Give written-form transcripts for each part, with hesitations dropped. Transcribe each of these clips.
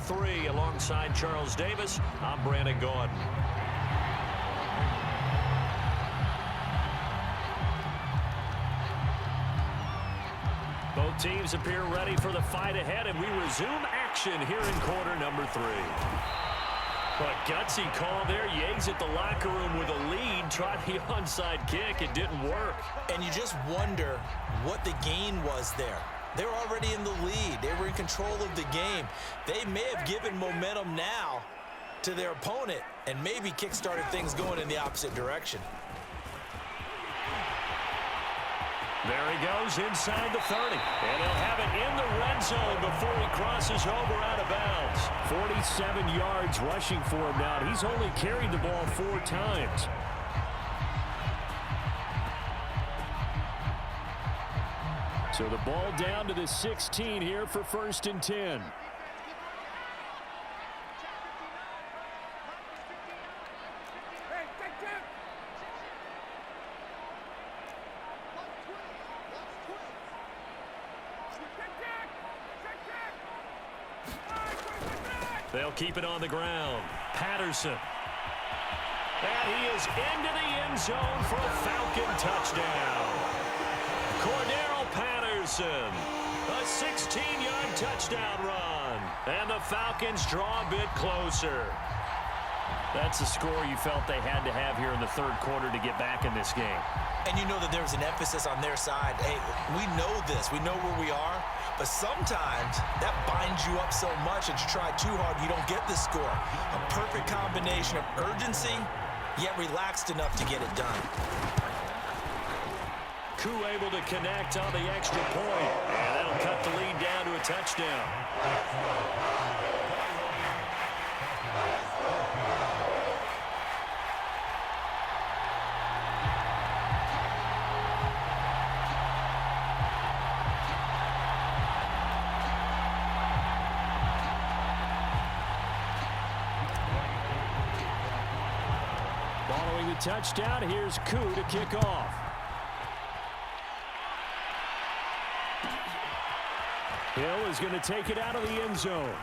3 alongside Charles Davis. I'm Brandon Gordon. Both teams appear ready for the fight ahead, and we resume action here in quarter number 3. But gutsy call there. Yates at the locker room with a lead. Tried the onside kick. It didn't work. And you just wonder what the gain was there. They were already in the lead. They were in control of the game. They may have given momentum now to their opponent and maybe kick-started things going in the opposite direction. There he goes inside the 30. And he'll have it in the red zone before he crosses over out of bounds. 47 yards rushing for him now. He's only carried the ball 4 times. So the ball down to the 16 here for 1st and 10. They'll keep it on the ground. Patterson. And he is into the end zone for a Falcon touchdown. Cordero Patterson. A 16-yard touchdown run. And the Falcons draw a bit closer. That's the score you felt they had to have here in the 3rd quarter to get back in this game. And you know that there's an emphasis on their side. Hey, we know this. We know where we are. But sometimes that binds you up so much that you try too hard, you don't get the score. A perfect combination of urgency, yet relaxed enough to get it done. Koo able to connect on the extra point. And that'll cut the lead down to a touchdown. Following the touchdown, here's Koo to kick off. Hill is going to take it out of the end zone.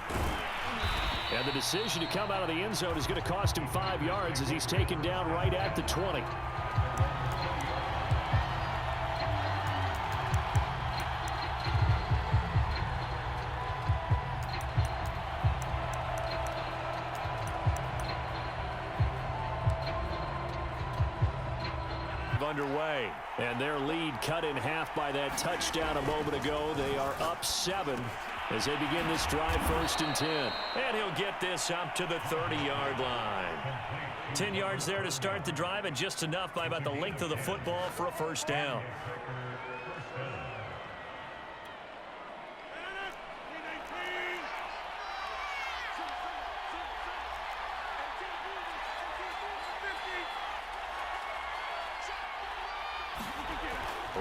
And the decision to come out of the end zone is going to cost him 5 yards as he's taken down right at the 20. Underway, and their lead cut in half by that touchdown a moment ago. They are up 7 as they begin this drive. 1st and 10, and he'll get this up to the 30-yard line. 10 yards there to start the drive, and just enough by about the length of the football for a 1st down.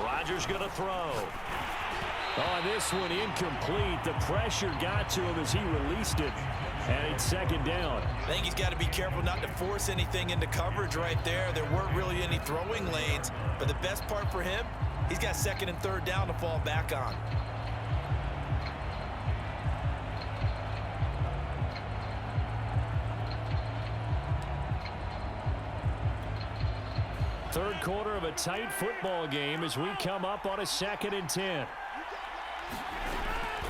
Rodgers going to throw. On this one, incomplete. The pressure got to him as he released it, and it's 2nd down. I think he's got to be careful not to force anything into coverage right there. There weren't really any throwing lanes, but the best part for him, he's got 2nd and 3rd down to fall back on. Third quarter of a tight football game as we come up on a 2nd and 10.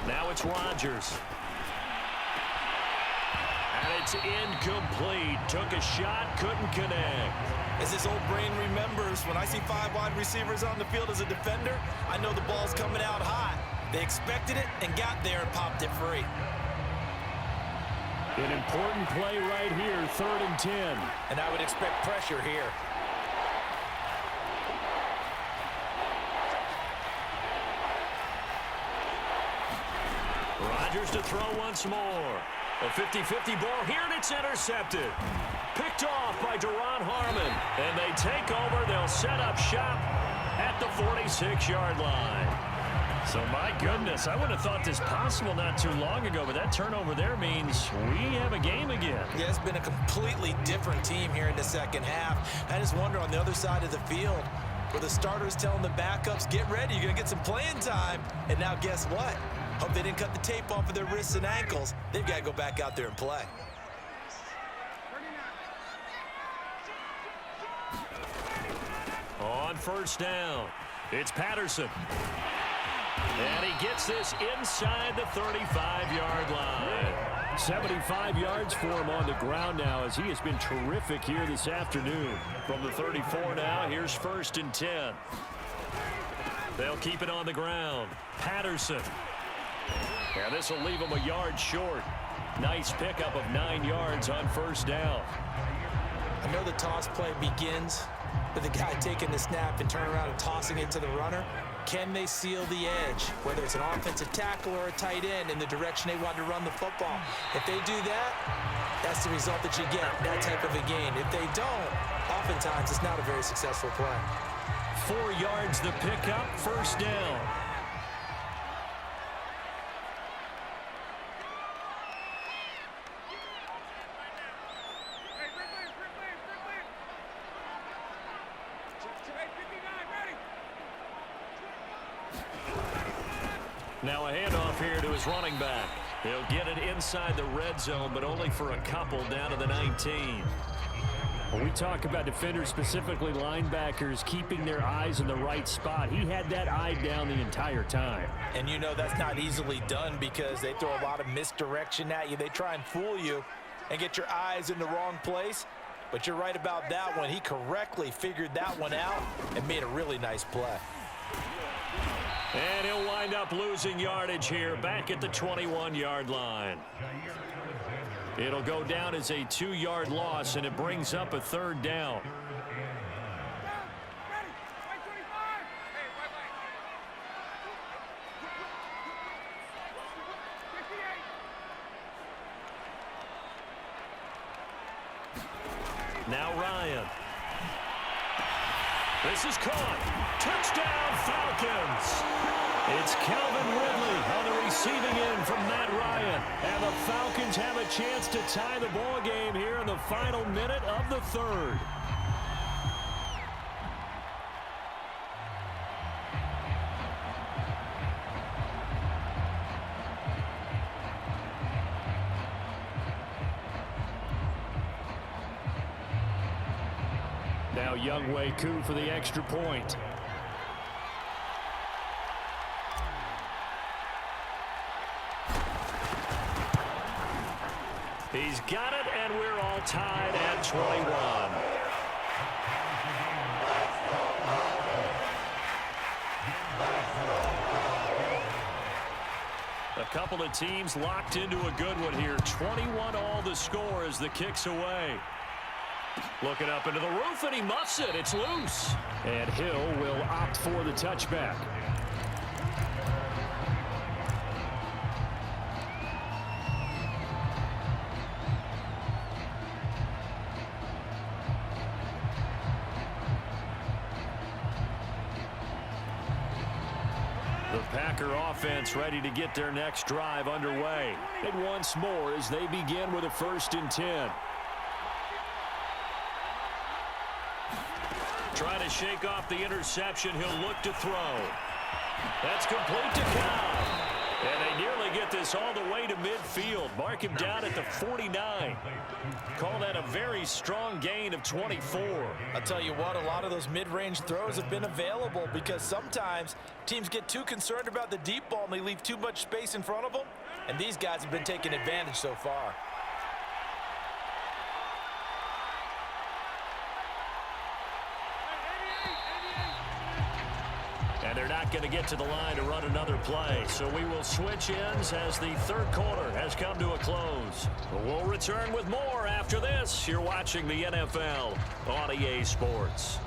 Now it's Rodgers. And it's incomplete. Took a shot, couldn't connect. As his old brain remembers, when I see 5 wide receivers on the field as a defender, I know the ball's coming out hot. They expected it and got there and popped it free. An important play right here, 3rd and 10. And I would expect pressure here. Rodgers to throw once more. A 50-50 ball here, and it's intercepted. Picked off by Duron Harmon. And they take over. They'll set up shop at the 46-yard line. So, my goodness, I wouldn't have thought this possible not too long ago, but that turnover there means we have a game again. Yeah, it's been a completely different team here in the 2nd half. I just wonder on the other side of the field, where the starters telling the backups, get ready, you're going to get some playing time. And now guess what? Hope they didn't cut the tape off of their wrists and ankles. They've got to go back out there and play. On first down, it's Patterson. And he gets this inside the 35-yard line. 75 yards for him on the ground now as he has been terrific here this afternoon. From the 34 now, here's 1st and 10. They'll keep it on the ground. Patterson. And this will leave him a yard short. Nice pickup of 9 yards on first down. I know the toss play begins with the guy taking the snap and turning around and tossing it to the runner. Can they seal the edge, whether it's an offensive tackle or a tight end, in the direction they want to run the football? If they do that, that's the result that you get, that type of a gain. If they don't, oftentimes it's not a very successful play. 4 yards the pickup, first down. Now a handoff here to his running back. He'll get it inside the red zone, but only for a couple down to the 19. When we talk about defenders, specifically linebackers, keeping their eyes in the right spot, he had that eye down the entire time. And you know that's not easily done because they throw a lot of misdirection at you. They try and fool you and get your eyes in the wrong place. But you're right about that one. He correctly figured that one out and made a really nice play. And he'll wind up losing yardage here back at the 21-yard line. It'll go down as a 2-yard loss, and it brings up a 3rd down. Now Ryan. This is caught. Touchdown, Falcons. It's Calvin Ridley on the receiving end from Matt Ryan. And the Falcons have a chance to tie the ball game here in the final minute of the 3rd. Now Younghoe Koo for the extra point. He's got it, and we're all tied at 21. A couple of teams locked into a good one here. 21 all the score as the kick's away. Looking up into the roof, and he muffs it. It's loose. And Hill will opt for the touchback. The Packer offense ready to get their next drive underway. And once more as they begin with a 1st and 10. Trying to shake off the interception. He'll look to throw. That's complete to Cobb. And they nearly get this all the way to midfield. Mark him down at the 49. Call that a very strong gain of 24. I'll tell you what, a lot of those mid-range throws have been available because sometimes teams get too concerned about the deep ball and they leave too much space in front of them. And these guys have been taking advantage so far. And they're not going to get to the line to run another play. So we will switch ends as the 3rd quarter has come to a close. We'll return with more after this. You're watching the NFL on EA Sports.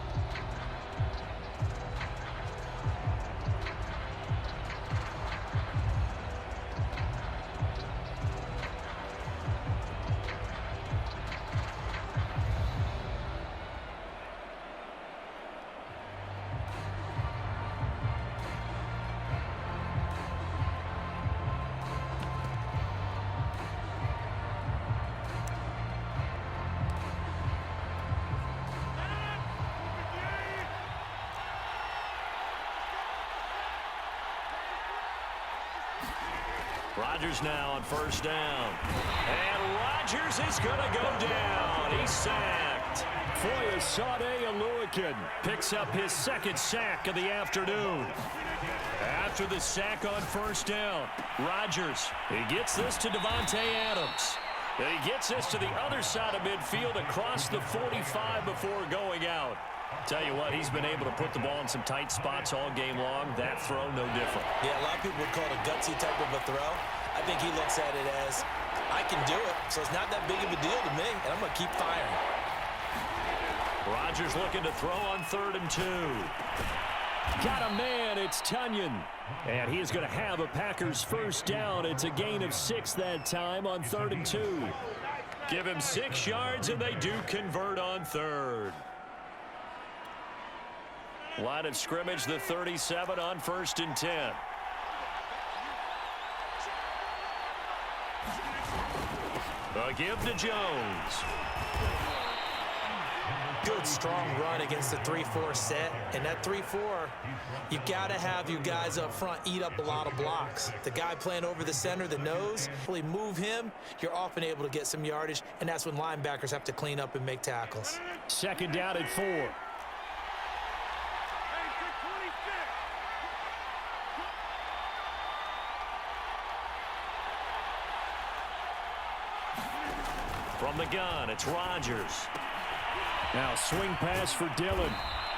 Rodgers now on first down. And Rodgers is going to go down. He's sacked. Foyesade Aluakin picks up his second sack of the afternoon. After the sack on first down, Rodgers, he gets this to Davante Adams. He gets this to the other side of midfield across the 45 before going out. Tell you what, he's been able to put the ball in some tight spots all game long. That throw, no different. Yeah, a lot of people would call it a gutsy type of a throw. I think he looks at it as, I can do it, so it's not that big of a deal to me, and I'm going to keep firing. Rodgers looking to throw on 3rd and 2. Got a man, it's Tunyon. And he's going to have a Packers first down. It's a gain of 6 that time on 3rd and 2. Give him 6 yards, and they do convert on 3rd. Line of scrimmage, the 37 on 1st and 10. A give to Jones. Good, strong run against the 3-4 set. And that 3-4, you got to have you guys up front eat up a lot of blocks. The guy playing over the center, the nose, really move him, you're often able to get some yardage, and that's when linebackers have to clean up and make tackles. 2nd down at 4. From the gun, it's Rodgers. Now swing pass for Dillon.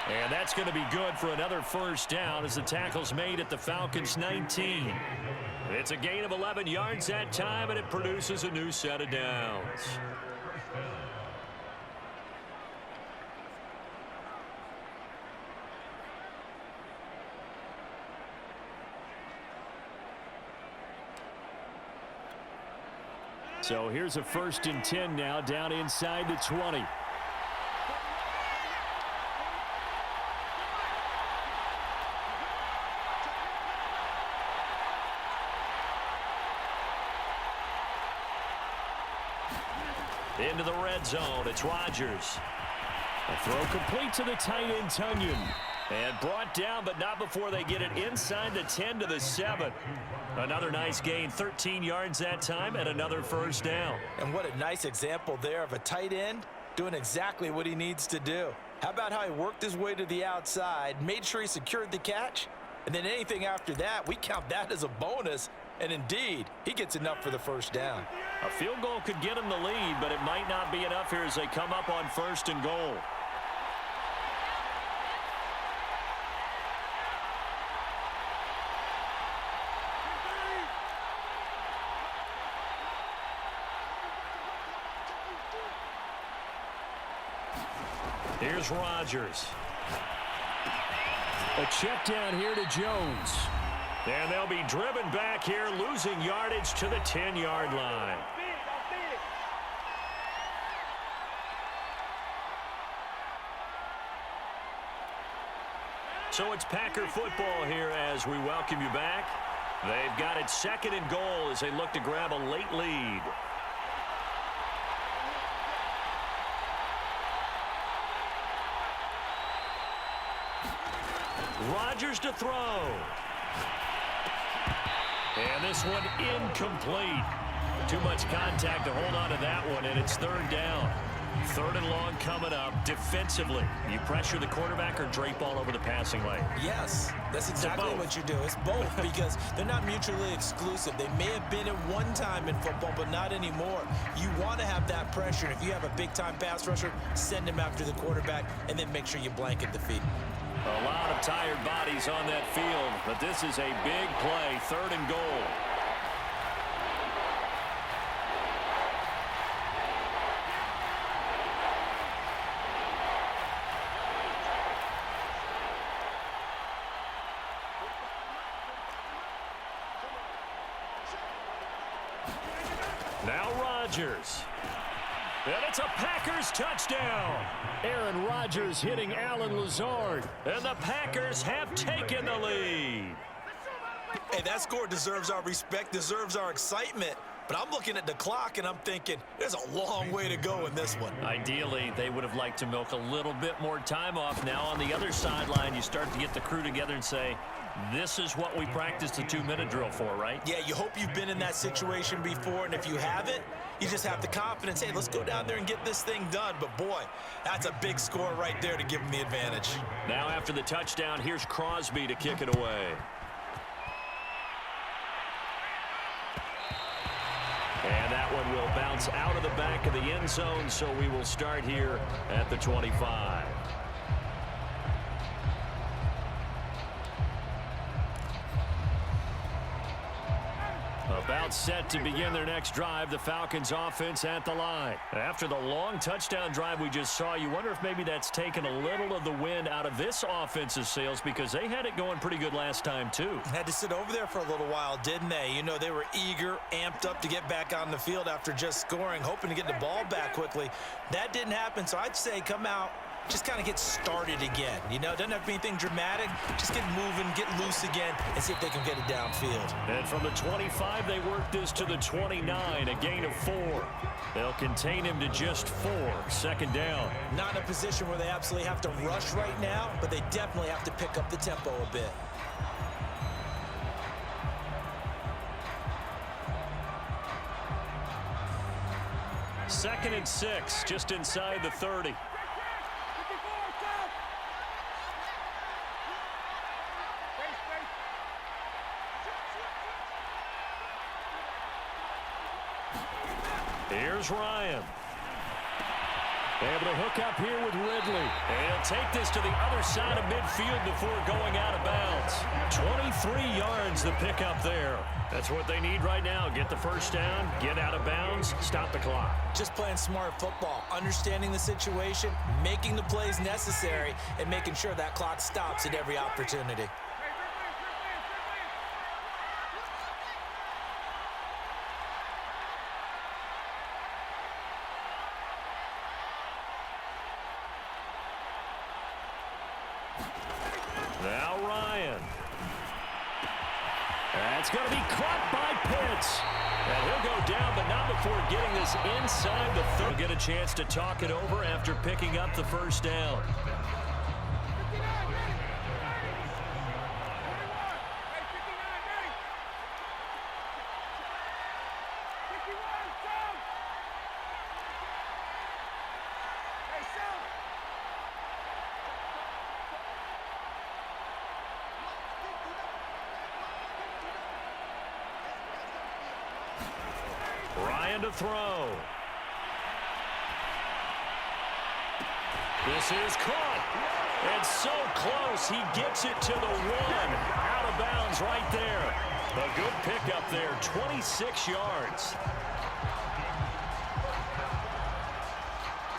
And that's going to be good for another first down as the tackle's made at the Falcons' 19. It's a gain of 11 yards that time, and it produces a new set of downs. So here's a 1st and 10 now, down inside the 20. Into the red zone, it's Rodgers. A throw complete to the tight end, Tunyon. And brought down, but not before they get it inside the 10 to the 7. Another nice gain, 13 yards that time, and another first down. And what a nice example there of a tight end doing exactly what he needs to do. How about how he worked his way to the outside, made sure he secured the catch, and then anything after that, we count that as a bonus. And indeed, he gets enough for the first down. A field goal could get him the lead, but it might not be enough here as they come up on 1st and goal. Here's Rodgers. A check down here to Jones. And they'll be driven back here, losing yardage to the 10-yard line. So it's Packer football here as we welcome you back. They've got it 2nd and goal as they look to grab a late lead. Rodgers to throw. And this one incomplete. Too much contact to hold on to that one, and it's 3rd down. 3rd and long coming up. Defensively, you pressure the quarterback or drape all over the passing lane? Yes, that's exactly what you do. It's both because they're not mutually exclusive. They may have been at one time in football, but not anymore. You want to have that pressure. And if you have a big-time pass rusher, send him after the quarterback and then make sure you blanket the feet. A lot of tired bodies on that field, but this is a big play, 3rd and goal. Now Rodgers. And it's a Packers touchdown. Aaron Rodgers hitting Allen Lazard. And the Packers have taken the lead. Hey, that score deserves our respect, deserves our excitement. But I'm looking at the clock, and I'm thinking, there's a long way to go in this one. Ideally, they would have liked to milk a little bit more time off. Now on the other sideline, you start to get the crew together and say, This is what we practiced the 2-minute drill for, right? Yeah, you hope you've been in that situation before, and if you haven't, you just have the confidence, hey, let's go down there and get this thing done. But, boy, that's a big score right there to give them the advantage. Now after the touchdown, here's Crosby to kick it away. And that one will bounce out of the back of the end zone, so we will start here at the 25. About set to begin their next drive, the Falcons offense at the line. After the long touchdown drive we just saw, you wonder if maybe that's taken a little of the wind out of this offense's sails, because they had it going pretty good last time too. Had to sit over there for a little while, didn't they? You know, they were eager, amped up to get back on the field after just scoring, hoping to get the ball back quickly. That didn't happen, so I'd say come out, just kind of get started again. You know, it doesn't have to be anything dramatic. Just get moving, get loose again, and see if they can get it downfield. And from the 25, they work this to the 29, a gain of 4. They'll contain him to just 4, second down. Not in a position where they absolutely have to rush right now, but they definitely have to pick up the tempo a bit. Second and 6, just inside the 30. Here's Ryan. Able to hook up here with Ridley. And he'll take this to the other side of midfield before going out of bounds. 23 yards the pickup there. That's what they need right now. Get the first down, get out of bounds, stop the clock. Just playing smart football, understanding the situation, making the plays necessary, and making sure that clock stops at every opportunity. Now Ryan. That's going to be caught by Pitts. And he'll go down, but not before getting this inside the 30. He'll get a chance to talk it over after picking up the first down. Ryan to throw. This is caught. And so close, he gets it to the 1. Out of bounds right there. A good pickup there, 26 yards.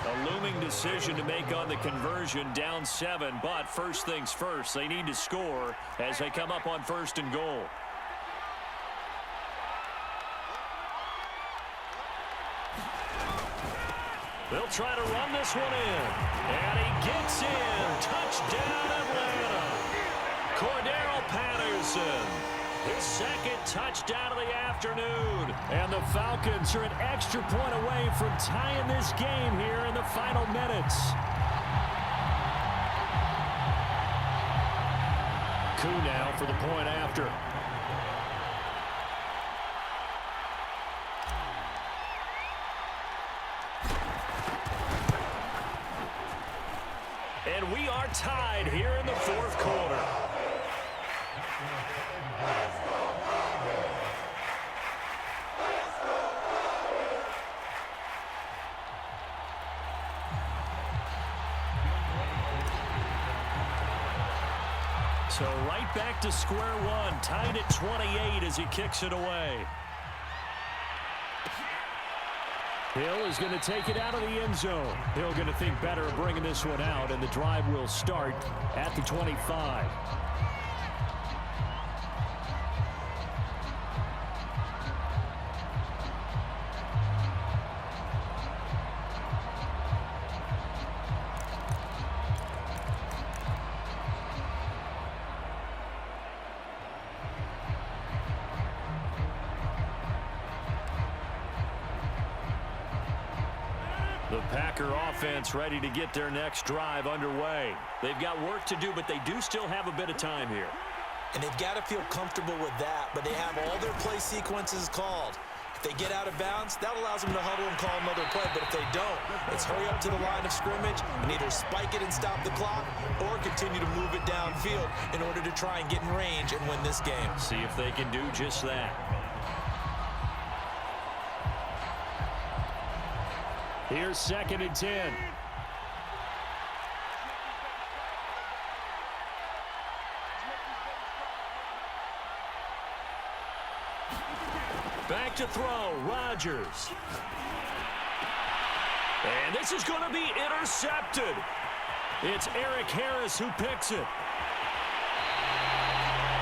A looming decision to make on the conversion, down 7. But first things first, they need to score as they come up on 1st and goal. They'll try to run this one in. And he gets in. Touchdown, Atlanta. Cordero Patterson. His second touchdown of the afternoon. And the Falcons are an extra point away from tying this game here in the final minutes. Coup now for the point after. And we are tied here in the 4th quarter. So right back to square one, tied at 28 as he kicks it away. Hill is going to take it out of the end zone. Hill going to think better of bringing this one out, and the drive will start at the 25. The Packer offense ready to get their next drive underway. They've got work to do, but they do still have a bit of time here. And they've got to feel comfortable with that, but they have all their play sequences called. If they get out of bounds, that allows them to huddle and call another play. But if they don't, it's hurry up to the line of scrimmage and either spike it and stop the clock or continue to move it downfield in order to try and get in range and win this game. See if they can do just that. Here's 2nd and 10. Back to throw, Rodgers. And this is going to be intercepted. It's Eric Harris who picks it.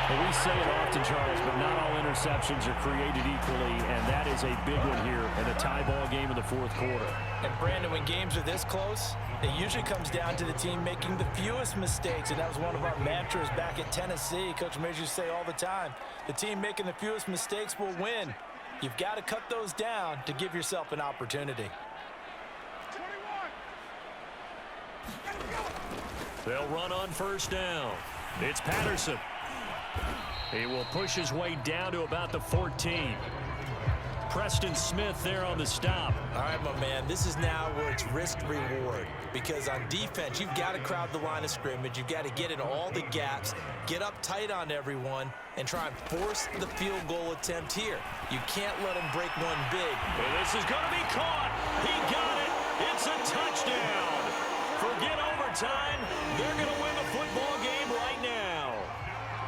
Well, we say it often, Charles, but not all interceptions are created equally, and that is a big one here in a tie ball game in the 4th quarter. And, Brandon, when games are this close, it usually comes down to the team making the fewest mistakes, and that was one of our mantras back at Tennessee. Coach Major used to say all the time, the team making the fewest mistakes will win. You've got to cut those down to give yourself an opportunity. They'll run on 1st down. It's Patterson. He will push his way down to about the 14. Preston Smith there on the stop. All right, my man, this is now where it's risk-reward. Because on defense, you've got to crowd the line of scrimmage. You've got to get in all the gaps, get up tight on everyone, and try and force the field goal attempt here. You can't let them break one big. Well, this is going to be caught. He got it. It's a touchdown. Forget overtime. They're going to win the football game right now.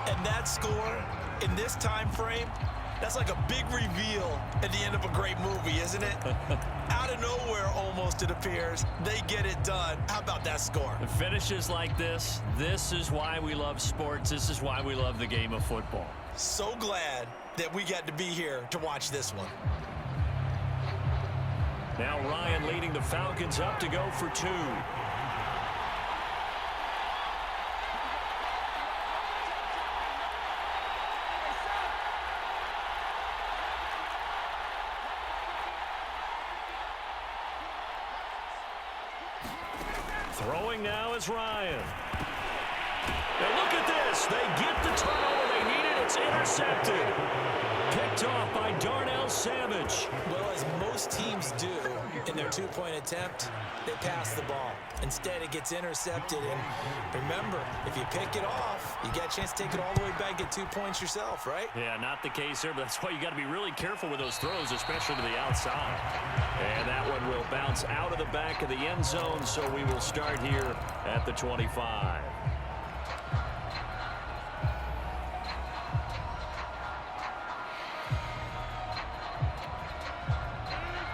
And that score, in this time frame, that's like a big reveal at the end of a great movie, isn't it? Out of nowhere, almost, it appears. They get it done. How about that score? Finishes like this is why we love sports. This is why we love the game of football. So glad that we got to be here to watch this one. Now Ryan leading the Falcons up to go for 2. Throwing now is Ryan. And look at this. They get the turnover they needed. It's intercepted. Picked off by Darnell Savage. Well, as most teams do in their 2-point attempt, they pass the ball. Instead, it gets intercepted. And remember, if you pick it off, you get a chance to take it all the way back, get 2 points yourself, right? Yeah, not the case here, but that's why you got to be really careful with those throws, especially to the outside. And that one will bounce out of the back of the end zone, so we will start here at the 25.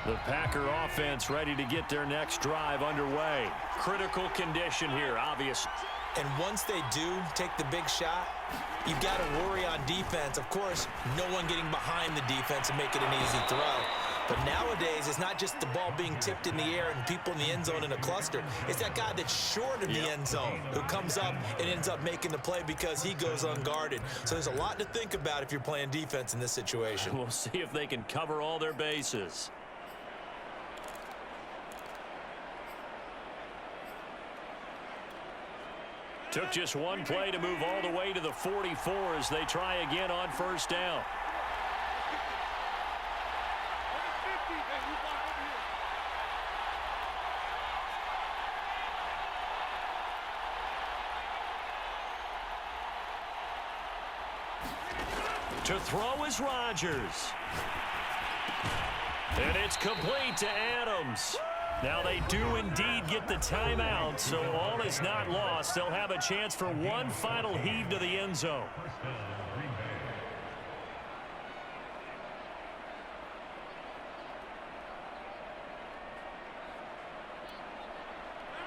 The Packer offense ready to get their next drive underway. Critical condition here, obvious. And once they do take the big shot, you've got to worry on defense. Of course, no one getting behind the defense and make it an easy throw. But nowadays, it's not just the ball being tipped in the air and people in the end zone in a cluster. It's that guy that's short of the end zone who comes up and ends up making the play because he goes unguarded. So there's a lot to think about if you're playing defense in this situation. We'll see if they can cover all their bases. Took just one play to move all the way to the 44 as they try again on 1st down. To throw is Rodgers. And it's complete to Adams. Now they do indeed get the timeout, so all is not lost. They'll have a chance for one final heave to the end zone.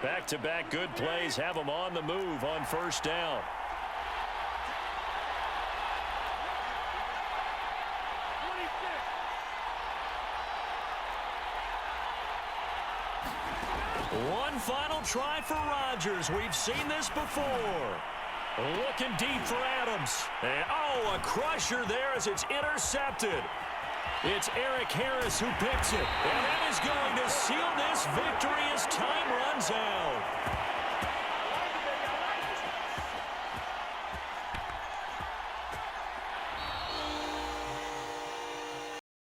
Back-to-back good plays have them on the move on 1st down. One final try for Rodgers. We've seen this before. Looking deep for Adams. And, oh, a crusher there as it's intercepted. It's Eric Harris who picks it. And that is going to seal this victory as time runs out.